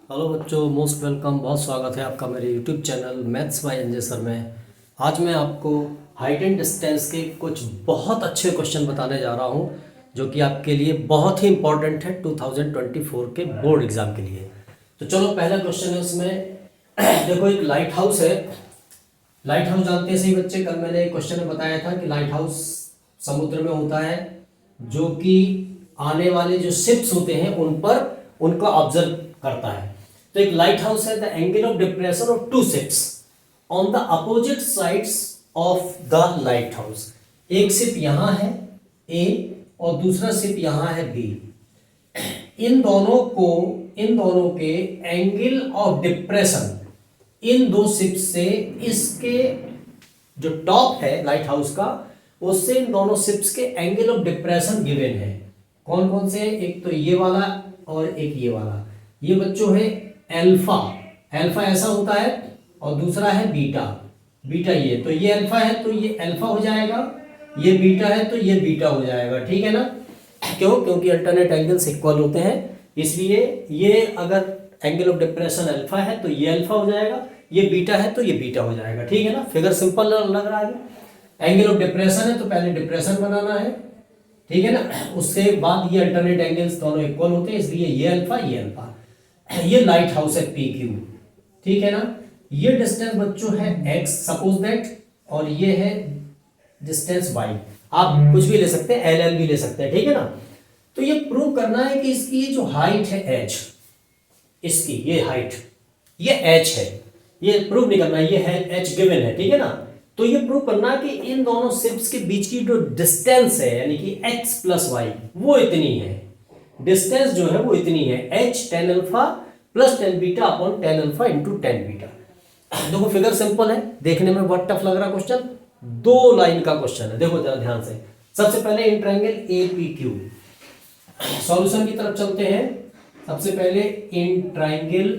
Hello बच्चों, most welcome. बहुत स्वागत है आपका मेरे YouTube channel maths by NJ sir में। आज मैं आपको हाइट एंड डिस्टेंस के कुछ बहुत अच्छे क्वेश्चन बताने जा रहा हूं जो कि आपके लिए बहुत ही इंपॉर्टेंट है 2024 के बोर्ड एग्जाम के लिए। तो चलो, पहला क्वेश्चन है उसमें। देखो, एक लाइट हाउस है। लाइट हाउस जानते हैं सही बच्चे? कल मैंने एक क्वेश्चन में बताया था कि लाइट हाउस समुद्र में होता है जो कि आने वाले जो शिप्स होते हैं उन पर उनको ऑब्जर्व करता है। तो एक लाइट हाउस है, the angle of depression of two ships on the opposite sides of the lighthouse. एक शिप यहां है ए और दूसरा शिप यहां है बी। इन दोनों के एंगल ऑफ डिप्रेशन, इन दो शिप्स से इसके जो टॉप है लाइट हाउस का, उससे इन दोनों शिप्स के एंगल ऑफ डिप्रेशन गिवन है। कौन कौन से? एक तो ये वाला और एक ये वाला। ये बच्चों है अल्फा। अल्फा ऐसा होता है और दूसरा है बीटा। बीटा ये, तो ये अल्फा है तो ये अल्फा हो जाएगा, ये बीटा है तो ये बीटा हो जाएगा। ठीक है ना? क्यों? क्योंकि अल्टरनेट एंगल्स इक्वल होते हैं, इसलिए ये अगर एंगल ऑफ डिप्रेशन अल्फा है तो ये अल्फा हो जाएगा, ये बीटा है तो ये बीटा हो जाएगा। ठीक है ना? फिगर सिंपल लग रहा है। एंगल ऑफ डिप्रेशन है तो पहले डिप्रेशन बनाना है, ठीक है ना? उसके बाद ये अल्टरनेट एंगल्स दोनों इक्वल होते हैं, इसलिए ये अल्फा ये अल्फा। ये लाइट हाउस है पी क्यू। ठीक है ना? ये डिस्टेंस बच्चों है एक्स सपोज दैट, और ये है डिस्टेंस वाई। आप कुछ भी ले सकते हैं, एल एल भी ले सकते हैं। ठीक है ना? तो ये प्रूव करना है कि इसकी जो हाइट है एच, इसकी ये हाइट, ये एच है, ये प्रूव नहीं करना है, ये है एच गिवन है। ठीक है ना? तो ये प्रूव करना है कि इन दोनों शिप्स के बीच की जो डिस्टेंस है, यानी कि x प्लस वाई, वो इतनी है। डिस्टेंस जो है वो इतनी है, h tan alpha plus tan beta upon tan alpha into tan beta. देखो, फिगर सिंपल है, देखने में बहुत टफ लग रहा क्वेश्चन। दो लाइन का क्वेश्चन है, देखो जरा ध्यान से। सबसे पहले in triangle A P Q, solution की तरफ चलते हैं। सबसे पहले in triangle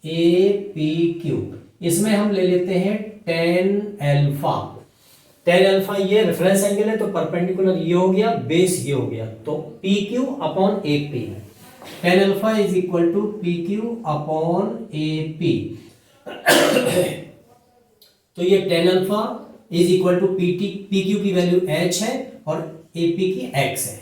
A P Q, इसमें हम ले लेते हैं tan अल्फा। tan अल्फा ये रेफरेंस एंगल है तो परपेंडिकुलर ये हो गया, बेस ये हो गया, तो P Q upon A P. tan alpha is equal to P Q upon A P. तो ये tan alpha is equal to P Q की वैल्यू h है और ए पी की x है।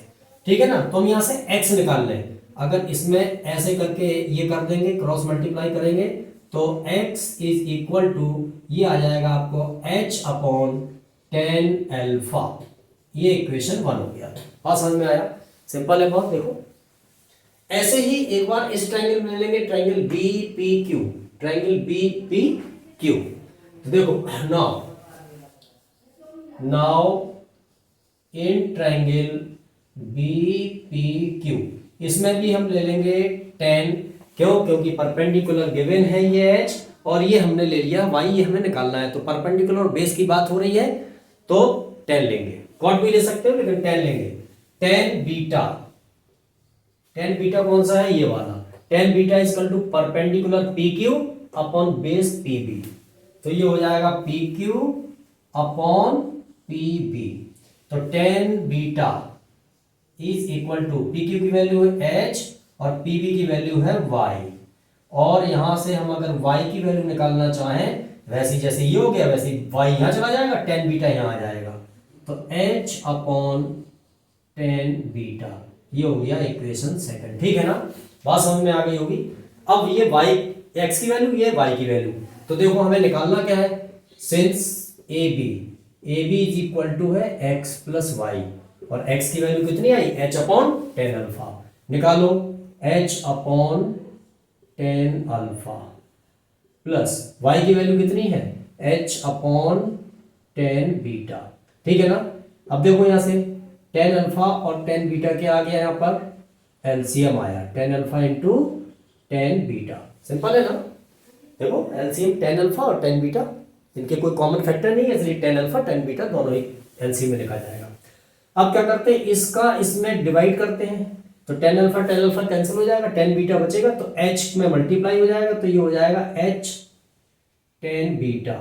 ठीक है ना? तो हम यहां से x निकाल लें। अगर इसमें ऐसे करके ये कर देंगे, क्रॉस मल्टीप्लाई करेंगे, तो x इज इक्वल टू ये आ जाएगा आपको h अपॉन tan अल्फा। ये इक्वेशन 1 हो गया। बात समझ में आया? सिंपल है बहुत। देखो, ऐसे ही एक बार इस ट्रायंगल में ले लेंगे, triangle B P Q, triangle B P Q. तो देखो, now in triangle B P Q, इसमें भी हम ले लेंगे tan। क्यों? क्योंकि परपेंडिकुलर गिवन है ये h और ये हमने ले लिया y, ये हमें निकालना है, तो परपेंडिकुलर और बेस की बात हो रही है तो tan लेंगे। कॉट भी ले सकते हो लेकिन tan लेंगे। tan बीटा, tan बीटा कौन सा है? ये वाला। tan beta is equal to perpendicular P Q upon base P B, तो ये हो जाएगा P Q upon P B. तो tan beta is equal to P Q की वैल्यू है h और पी बी की वैल्यू है y, और यहां से हम अगर y की वैल्यू निकालना चाहें, वैसे जैसे ये हो गया वैसे y यहां चला जाएगा, tan बीटा यहां आ जाएगा, तो h अपॉन tan बीटा। ये हो गया इक्वेशन सेकंड। ठीक है ना? बात समझ में आ गई होगी। अब ये y x की वैल्यू, ये y की वैल्यू, तो देखो हमें निकालना क्या है। Since A B is equal to है x प्लस वाई, और x की वैल्यू कितनी आई? h upon tan alpha. निकालो, h upon tan alpha plus y की वैल्यू कितनी है? h upon tan beta. ठीक है ना? अब देखो यहां से tan अल्फा और tan बीटा क्या आ गया? यहां पर एलसीएम आया, tan alpha into tan beta. Simple है ना? देखो, एलसीएम tan अल्फा और tan बीटा, इनके कोई कॉमन फैक्टर नहीं है, इसलिए tan अल्फा tan बीटा दोनों ही एलसीएम में लिखा जाएगा। अब क्या करते हैं, इसका इसमें डिवाइड करते हैं, तो tan अल्फा कैंसिल हो जाएगा, tan बीटा बचेगा, तो h में मल्टीप्लाई हो जाएगा, तो ये हो जाएगा h tan बीटा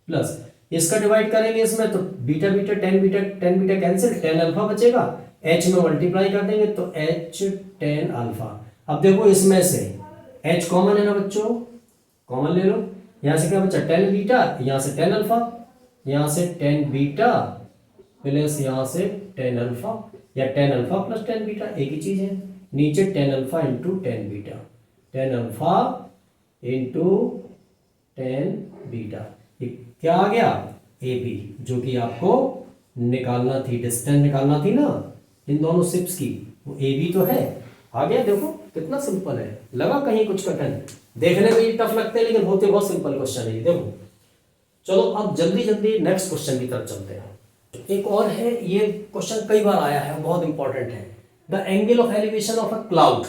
प्लस इसका डिवाइड करेंगे इसमें, तो beta tan beta cancel, tan alpha बचेगा, h में मल्टीप्लाई कर देंगे तो h tan अल्फा। अब देखो इसमें से एच कॉमन है ना बच्चों, कॉमन ले लो। यहां से क्या बचा, टेन बीटा, यहां से टेन अल्फा, यहां से टेन बीटा प्लस यहां से टेन अल्फा, या tan alpha plus tan beta, एक ही चीज है। नीचे tan alpha into tan beta, tan alpha into tan beta, ये क्या आ गया, ए बी, जो कि आपको निकालना थी, डिस्टेंस निकालना थी ना इन दोनों शिप्स की, वो ए बी तो है। आ गया, देखो कितना सिंपल है, लगा कहीं कुछ कठिन, देखने में ये टफ लगते हैं लेकिन होते बहुत सिंपल क्वेश्चन है ये, देखो। चलो अब जल्दी जल्दी नेक्स्ट क्वेश्चन की तरफ चलते हैं। एक और है, ये क्वेश्चन कई बार आया है, बहुत इंपॉर्टेंट है। The angle of elevation of a cloud,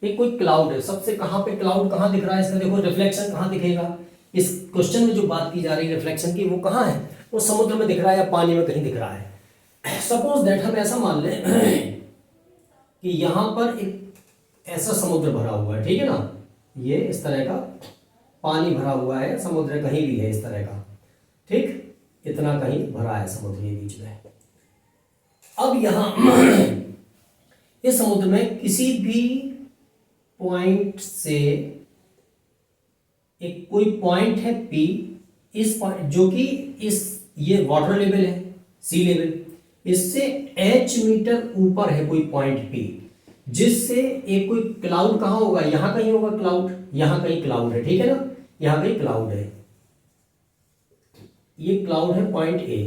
एक कोई क्लाउड है, सबसे कहां पे क्लाउड कहां दिख रहा है, इसका देखो रिफ्लेक्शन कहां दिखेगा। इस क्वेश्चन में जो बात की जा रही है रिफ्लेक्शन की, वो कहां है, वो समुद्र में दिख रहा है या पानी में कहीं दिख रहा है। सपोज दैट हम ऐसा मान लें कि यहां पर एक ऐसा समुद्र भरा हुआ है, ठीक है ना, ये इस तरह का पानी भरा हुआ है, समुद्र कहीं भी है इस तरह का, ठीक, इतना कहीं भरा है समुद्र के बीच में। अब यहां इस समुद्र में किसी भी पॉइंट से एक कोई पॉइंट है P, इस पॉइंट जो कि इस ये वाटर लेवल है, सी लेवल, इससे h मीटर ऊपर है कोई पॉइंट P, जिससे एक कोई क्लाउड कहां होगा, यहां कहीं होगा क्लाउड, यहां कहीं क्लाउड है, ठीक है ना, यहां कहीं क्लाउड है, ये क्लाउड है पॉइंट A,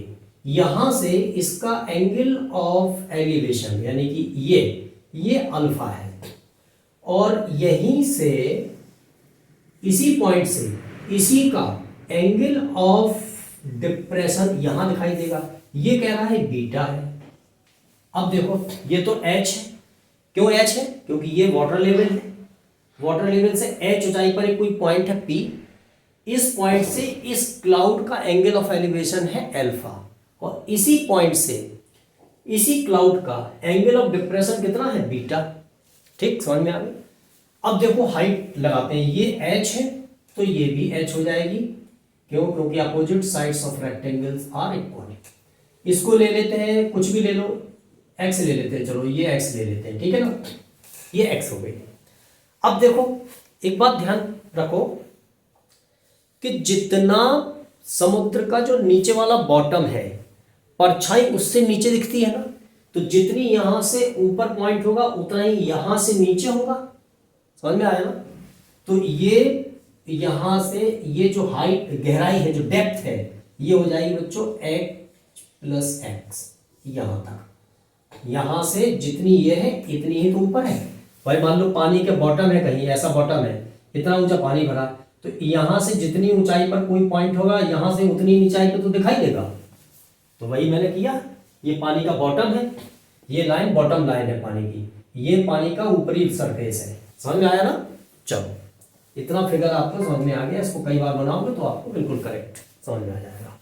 यहां से इसका एंगल ऑफ एलिवेशन यानी कि ये अल्फा है, और यहीं से इसी पॉइंट से इसी का एंगल ऑफ डिप्रेशन यहां दिखाई देगा, ये कह रहा है बीटा है। अब देखो ये तो h है, क्यों h है, क्योंकि ये वाटर लेवल है, वाटर लेवल से h ऊंचाई पर एक कोई पॉइंट है P, इस पॉइंट से इस क्लाउड का एंगल ऑफ एलिवेशन है अल्फा, और इसी पॉइंट से इसी क्लाउड का एंगल ऑफ डिप्रेशन कितना है, बीटा, ठीक, समझ में आ गई। अब देखो हाइट लगाते हैं, ये h है तो ये भी h हो जाएगी, क्यों, क्योंकि opposite sides of rectangles are equal. इसको ले लेते हैं, कुछ भी ले लो, x ले लेते हैं, चलो ये x ले लेते हैं, ठीक है ना, ये x हो गई। अब देखो एक बात ध्यान रखो कि जितना समुद्र का जो नीचे वाला बॉटम है, परछाई उससे नीचे दिखती है ना, तो जितनी यहां से ऊपर पॉइंट होगा उतना ही यहां से नीचे होगा, समझ में आया ना। तो ये यहां से ये जो हाइट गहराई है, जो डेप्थ है, ये हो जाएगी बच्चों h प्लस एक्स, यहां तक, यहां से जितनी ये है इतनी ही तो ऊपर है भाई। मान लो पानी के बॉटम है, कहीं ऐसा बॉटम है, इतना ऊंचा पानी भरा, तो यहां से जितनी ऊंचाई पर कोई पॉइंट होगा यहां से उतनी ऊंचाई पर तो दिखाई देगा। तो वही मैंने किया, ये पानी का बॉटम है, ये लाइन बॉटम लाइन है पानी की, ये पानी का ऊपरी सरफेस है, समझ में आया ना। चलो इतना फिगर आपको समझ में आ गया, इसको कई बार बनाओगे तो आपको बिल्कुल करेक्ट समझ में आ जाएगा।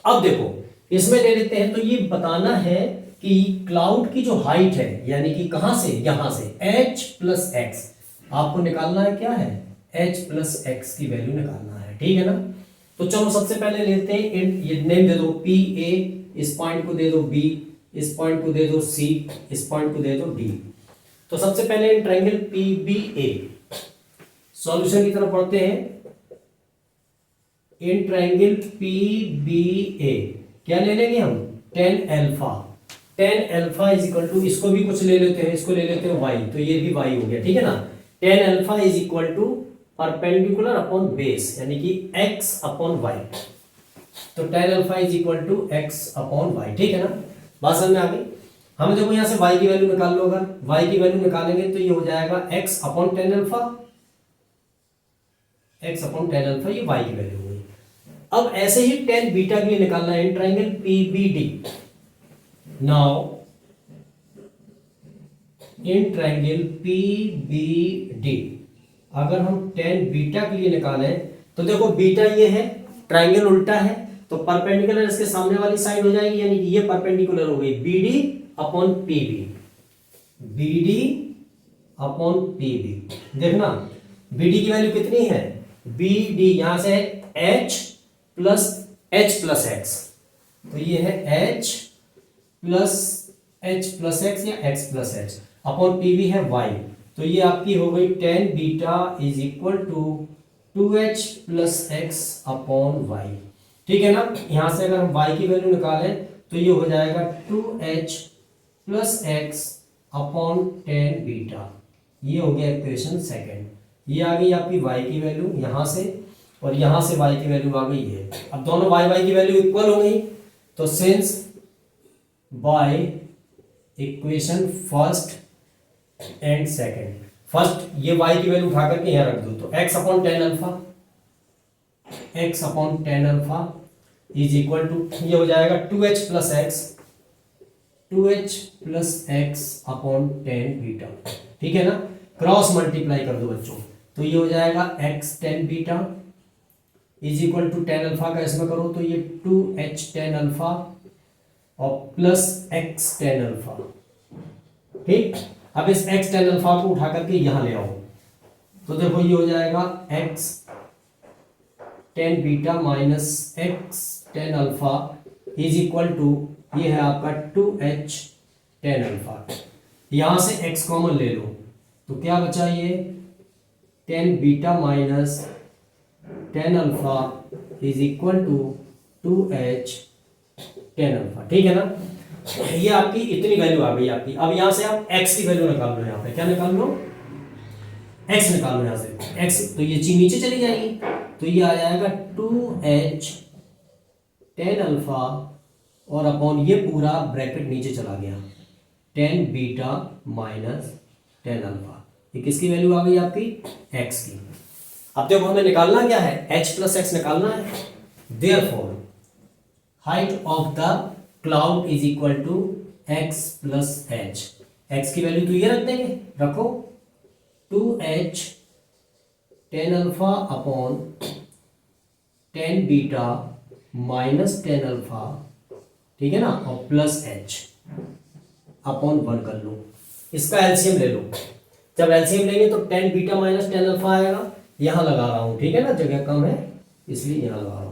अब देखो इसमें ले लेते हैं, तो ये बताना है कि क्लाउड की जो हाइट है, यानी कि कहां से, यहां से h प्लस एक्स, आपको निकालना है, क्या है, h प्लस एक्स की वैल्यू निकालना है, ठीक है ना। तो चलो सबसे पहले लेते हैं, ये नेम दे दो पी ए, इस पॉइंट को दे दो बी, इस पॉइंट को दे दो सी, इस पॉइंट को दे दो डी। तो सबसे पहले triangle P B A, solution की तरफ पढ़ते हैं। In triangle P B A क्या ले लेंगे हम, tan alpha, tan alpha is equal to, इसको भी कुछ ले लेते हैं, इसको ले लेते हैं वाई, तो ये भी वाई हो गया, ठीक है ना। Tan alpha is equal to perpendicular upon base, यानी कि x अपॉन वाई, तो tan alpha is equal to x upon Y, ठीक है ना, बात समझ में आ गई। हमें देखो यहां से y की वैल्यू निकाल लो, अगर y की वैल्यू निकालेंगे तो ये हो जाएगा x upon tan alpha, x upon tan alpha, ये y की वैल्यू हुई। अब ऐसे ही टेन बीटा के लिए निकालना है, triangle PBD। Now in triangle PBD अगर हम टेन बीटा के लिए निकालें तो देखो बीटा ये है, ट्रायंगल उल्टा है, तो परपेंडिकुलर इसके सामने वाली साइड हो जाएगी, यानी कि ये परपेंडिकुलर हो गई BD upon PB, BD upon PB। देखना BD की वैल्यू कितनी है, BD यहां से H प्लस x, तो ये है H प्लस x या x plus h, upon PB है y, तो ये आपकी हो गई tan beta is equal to 2h plus x upon Y. ठीक है ना, यहां से अगर हम y की वैल्यू निकालें तो ये हो जाएगा 2h plus x upon tan beta. ये हो गया इक्वेशन सेकेंड। ये आ गई आपकी y की वैल्यू यहां से, और यहां से y की वैल्यू आ गई है। अब दोनों y की वैल्यू इक्वल हो गई, तो since by equation first and second, first ये y की वैल्यू उठा करके यहां रख दो, तो x upon tan alpha, x upon tan alpha is equal to, ये हो जाएगा 2h plus x, 2h plus x upon tan beta. ठीक है ना, क्रॉस मल्टीप्लाई कर दो बच्चों, तो ये हो जाएगा x tan beta is equal to tan alpha का इसमें करो तो ये 2h टेन अल्फा और प्लस x टेन अल्फा। ठीक, अब इस x टेन अल्फा को उठा करके यहां ले आओ, तो देखो ये हो जाएगा x tan beta minus x tan alpha is equal to, ये है आपका 2h टेन अल्फा। यहां से x कॉमन ले लो, तो क्या बचा ये tan beta minus ten alpha is equal to 2h tan alpha. ठीक है ना, ये आपकी इतनी वैल्यू आ गई आपकी। अब यहां से आप x की वैल्यू निकाल लो, यहां पे क्या निकाल लो, x निकाल लो यहां से x, तो ये चीज नीचे चली जाएगी, तो ये आ जाएगा 2h टेन अल्फा और अपॉन ये पूरा ब्रैकेट नीचे चला गया, ten beta minus tan alpha. ये किसकी वैल्यू आ गई आपकी, x की। अब देखो हमें निकालना क्या है, h प्लस एक्स निकालना है। Therefore height of the cloud is equal to x plus h. x की वैल्यू तो ये रख देंगे, रखो 2h tan alpha upon tan beta minus ten alpha, ठीक है ना, और प्लस h अपॉन वन कर लो, इसका एलसीएम ले लो। जब एलसीएम लेंगे तो ten beta minus tan alpha आएगा, यहां लगा रहा हूं, ठीक है ना, जगह कम है इसलिए यहां लगा रहा हूं।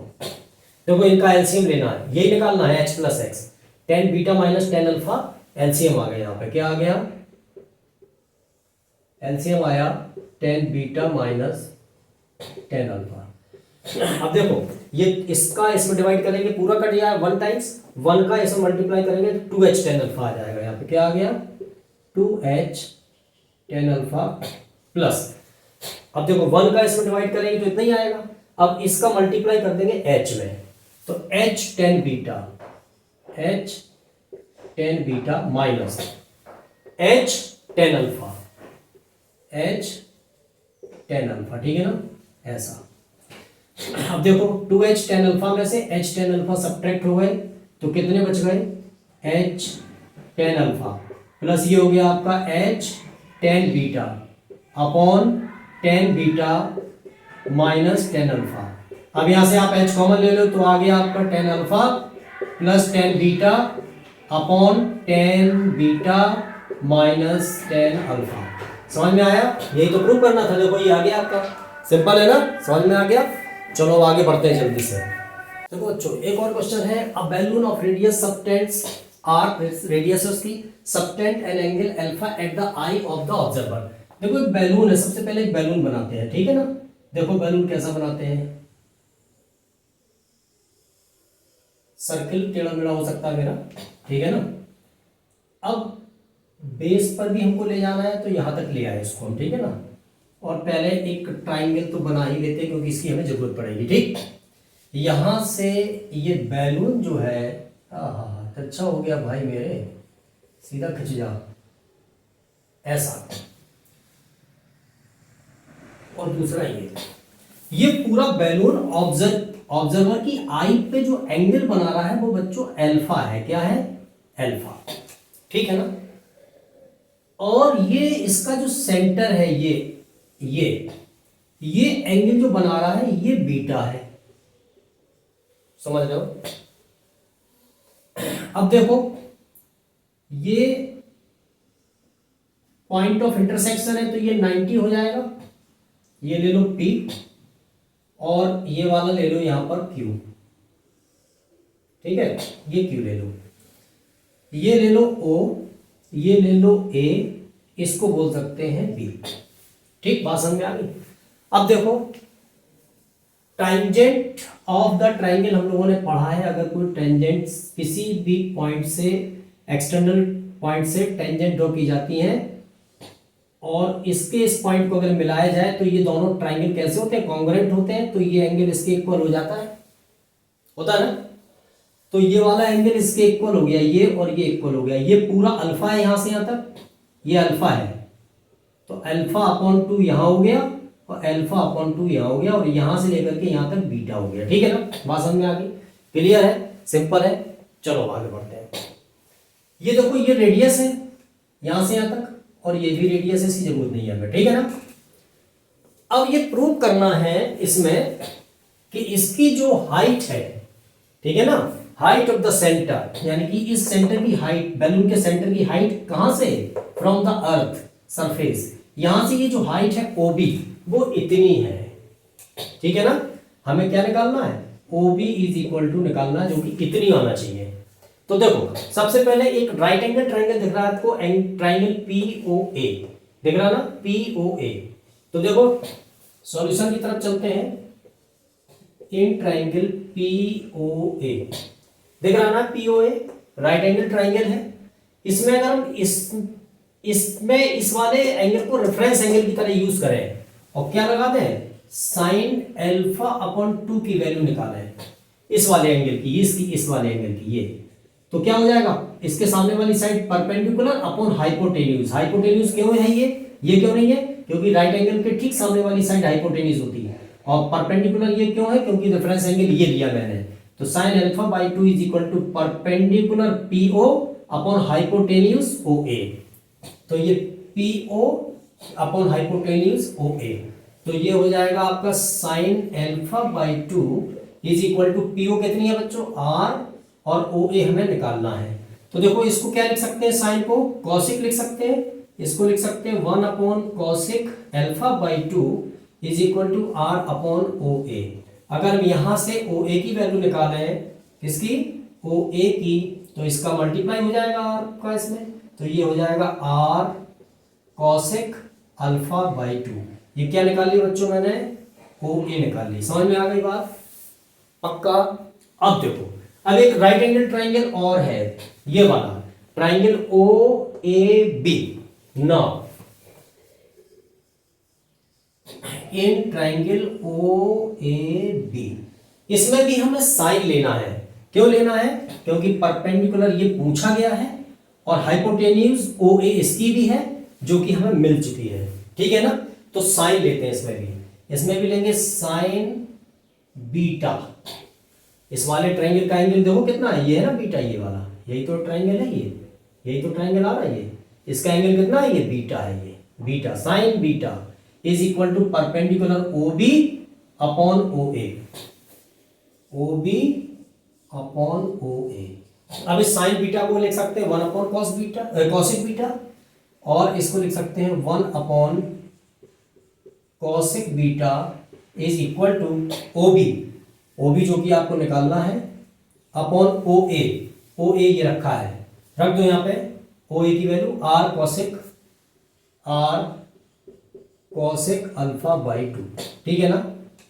देखो इनका एलसीएम लेना है, यही निकालना है h plus x, ten beta minus ten alpha, LCM आ गया, यहां पे क्या आ गया, एलसीएम आया ten beta minus ten alpha. अब देखो ये इसका इसमें डिवाइड करेंगे, पूरा कट गया वन टाइम्स, वन का इसमें मल्टीप्लाई करेंगे तो 2h टेन अल्फा आ जाएगा, यहाँ पे क्या आ गया 2h टेन अल्फा प्लस, अब देखो वन का इसमें डिवाइड करेंगे तो इतना ही आएगा। अब इसका मल्टीप्लाई कर देंगे h में, तो h ten beta minus h tan alpha, h ten alpha, ठीक है ना, ऐसा। अब देखो 2h टेन अल्फा में से h टेन अल्फा सब्ट्रैक्ट हो गए तो कितने बच गए, h टेन अल्फा प्लस ये हो गया आपका h tan beta upon tan beta minus ten alpha. अब यहां से आप h कॉमन ले लो तो आ गया आपका tan alpha plus tan beta upon tan beta minus tan alpha. समझ में आया, यही तो प्रूव करना था। देखो ये आ गया आपका, सिंपल है ना, समझ में आ गया। चलो आगे बढ़ते हैं जल्दी से। देखो बच्चों एक और क्वेश्चन है, a balloon of radius subtends R, radius है उसकी, subtend an angle alpha at the eye of the observer. देखो एक बैलून है, सबसे पहले एक बैलून बनाते हैं, ठीक है ना। देखो बैलून कैसा बनाते हैं, सर्किल टेढ़ा मेढ़ा हो सकता है मेरा, ठीक है ना। अब बेस पर भी हमको ले जाना है तो यहां तक ले आए इसको हम, ठीक है ना। और पहले एक ट्राइंगल तो बना ही लेते हैं क्योंकि इसकी हमें जरूरत पड़ेगी, ठीक। यहां से ये बैलून जो है, अच्छा हो गया भाई मेरे, सीधा खिंच जा ऐसा, और दूसरा ये पूरा बैलून ऑब्जर्वर की आई पे जो एंगल बना रहा है वो बच्चों अल्फा है। क्या है, अल्फा, ठीक है ना। और ये इसका जो सेंटर है, ये एंगल जो बना रहा है ये बीटा है, समझ रहे हो। अब देखो ये पॉइंट ऑफ इंटरसेक्शन है तो ये 90 हो जाएगा, ये ले लो P और ये वाला ले लो यहां पर Q, ठीक है, ये Q ले लो, ये ले लो O, ये ले लो A, इसको बोल सकते हैं बी। ठीक, बात समझ में आ गई। अब देखो टेंजेंट ऑफ द ट्राइंगल हम लोगों ने पढ़ा है, अगर कोई टेंजेंट किसी भी पॉइंट से, एक्सटर्नल पॉइंट से टेंजेंट ड्रॉ की जाती है और इसके इस पॉइंट को अगर मिलाया जाए तो ये दोनों ट्राइंगल कैसे होते हैं, कॉन्ग्रुएंट होते हैं, तो ये एंगल इसके इक्वल हो जाता है, होता है ना। तो ये वाला एंगल इसके इक्वल हो गया, ये और ये इक्वल हो गया, ये पूरा अल्फा है यहां से यहां तक, ये अल्फा है, तो अल्फा अपॉन 2 यहां हो गया और अल्फा अपॉन 2 यहां हो गया और यहां से लेकर के यहां तक बीटा हो गया। ठीक है ना, बात समझ में आ गई, क्लियर है, सिंपल है। चलो आगे बढ़ते हैं। ये देखो ये रेडियस है यहां से यहां तक और ये भी रेडियस है, इसकी जरूरत नहीं है हमें, ठीक है ना। अब ये प्रूव करना है इसमें कि इसकी जो हाइट है, ठीक है ना, हाइट ऑफ द सेंटर, यानी कि इस सेंटर की हाइट, बैलून के सेंटर की हाइट कहां से, फ्रॉम द अर्थ सरफेस, यहां से ये जो हाइट है OB वो इतनी है, ठीक है ना। हमें क्या निकालना है, OB इज इक्वल टू निकालना है, जो कि इतनी आना चाहिए। तो देखो सबसे पहले एक राइट एंगल ट्राइंगल दिख रहा है आपको, ट्राइंगल POA दिख रहा ना, POA। तो देखो सॉल्यूशन की तरफ चलते हैं। इन ट्राइंगल POA दिख रहा ना, POA राइट एंगल ट्राइंगल है। इसमें अगर हम इसमें इस वाले एंगल को रेफरेंस एंगल की तरह यूज करें और क्या लगा दें, साइन अल्फा अपॉन 2 की वैल्यू निकालें इस वाले एंगल की, इसकी इस वाले एंगल की, ये तो क्या हो जाएगा, इसके सामने वाली side perpendicular upon hypotenuse. Hypotenuse क्यों है ये क्यों नहीं है, क्योंकि राइट एंगल के ठीक सामने वाली साइड हाइपोटेन्यूज होती है। और परपेंडिकुलर ये क्यों है, क्योंकि रेफरेंस एंगल ये लिया मैंने। तो sine alpha by 2 is equal to perpendicular PO upon hypotenuse OA। तो ये PO अपॉन हाइपोटेन्यूज OA, तो ये हो जाएगा आपका sine alpha by 2 is equal to PO कितनी है बच्चों, R, और OA हमें निकालना है। तो देखो इसको क्या लिख सकते हैं, साइन को कॉसिक लिख सकते हैं, इसको लिख सकते हैं 1 upon cosec alpha by 2 is equal to R upon OA। अगर हम यहां से OA की वैल्यू निकालें, किसकी, OA की, तो इसका मल्टीप्लाई हो जाएगा R का इसमें, तो ये हो जाएगा R कॉसिक अल्फा बाई 2। ये क्या निकाल लिया बच्चों मैंने, OA निकाल ली। समझ में आ गई बात, पक्का। अब देखो अब एक राइट एंगल ट्राइंगल और है, ये वाला triangle OAB। Now in triangle OAB इसमें भी हमें साइन लेना है। क्यों लेना है, क्योंकि परपेंडिकुलर ये पूछा गया है और हाइपोटेन्यूज OA इसकी भी है, जो कि हमें मिल चुकी है, ठीक है ना। तो साइन लेते हैं इसमें भी लेंगे साइन बीटा। इस वाले ट्राइंगल का एंगल देखो कितना है, ये है ना बीटा, ये वाला, यही तो ट्राइंगल है, यही तो ट्राइंगल आ रहा है, ये इसका एंगल कितना है, ये बीटा है, ये beta, sine beta is equal to perpendicular OB upon OA, OB upon OA। अब इस साइन बीटा को लिख सकते हैं 1 upon cos beta, cosec beta, और इसको लिख सकते हैं 1 upon cosec beta is equal to OB जो कि आपको निकालना है अपॉन OA ये रखा है, रख दो यहाँ पे OA की value R cosec alpha by 2, ठीक है ना,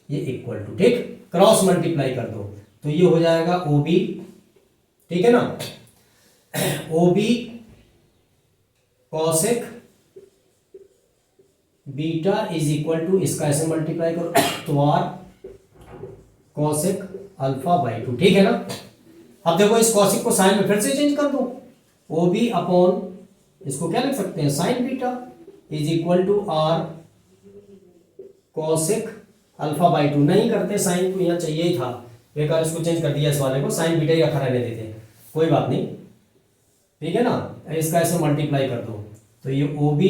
ये इक्वल टू, ठीक, क्रॉस मल्टीप्लाई कर दो तो ये हो जाएगा OB, ठीक है ना, OB cosec beta is equal to, इसका ऐसे मल्टीप्लाई करो तो R कॉसिक अल्फा बाई 2, ठीक है ना। अब देखो इस कॉसिक को साइन में फिर से चेंज कर दो, OB अपॉन, इसको क्या लिख सकते हैं, sine beta is equal to R cosec alpha by 2। नहीं करते, साइन को यहाँ चाहिए ही था, बेकार इसको चेंज कर दिया, इस वाले को साइन बीटा ही रखा रहने देते, कोई बात नहीं, ठीक है ना। इसका ऐसे मल्टीप्लाई कर दो तो ये OB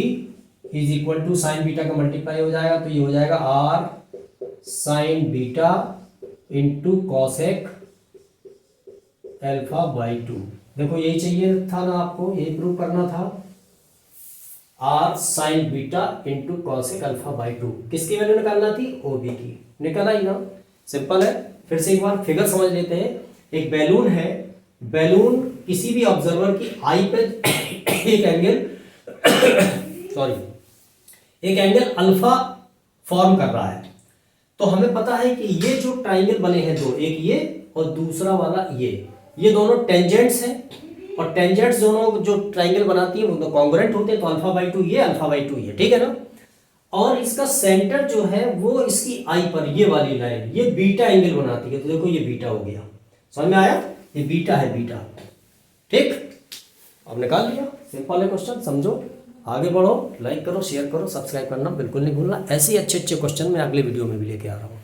is equal to sine beta का मल्टीप्लाई हो जाएगा, तो ये हो जाएगा R sine beta into cosec alpha by 2। देखो यही चाहिए था ना आपको, यही प्रूव करना था, R sine beta into cosec alpha by 2। किसकी वैल्यू निकालना थी, OB की, निकाला ही ना, सिंपल है। फिर से एक बार फिगर समझ लेते हैं। एक बैलून है, बैलून किसी भी ऑब्जर्वर की आई पे एक एंगल सॉरी, एक एंगल अल्फा फॉर्म कर रहा है, तो हमें पता है कि ये जो ट्राइंगल बने हैं दो, एक ये और दूसरा वाला ये दोनों टेंजेंट्स हैं, और टेंजेंट्स दोनों जो ट्राइंगल बनाती है वो तो कॉन्ग्रुएंट होते हैं, तो अल्फा बाई टू ये, अल्फा बाई टू ये, ठीक है ना। और इसका सेंटर जो है वो इसकी आई पर, ये वाली लाइन ये बीटा एंगल बनाती है, तो देखो ये बीटा हो गया, समझ में आया, ये बीटा है, बीटा, ठीक। अब निकाल लिया, सिंपल है क्वेश्चन, समझो, आगे बढ़ो, लाइक करो, शेयर करो, सब्सक्राइब करना बिल्कुल नहीं भूलना। ऐसे ही अच्छे अच्छे क्वेश्चन मैं अगले वीडियो में भी लेके आ रहा हूँ।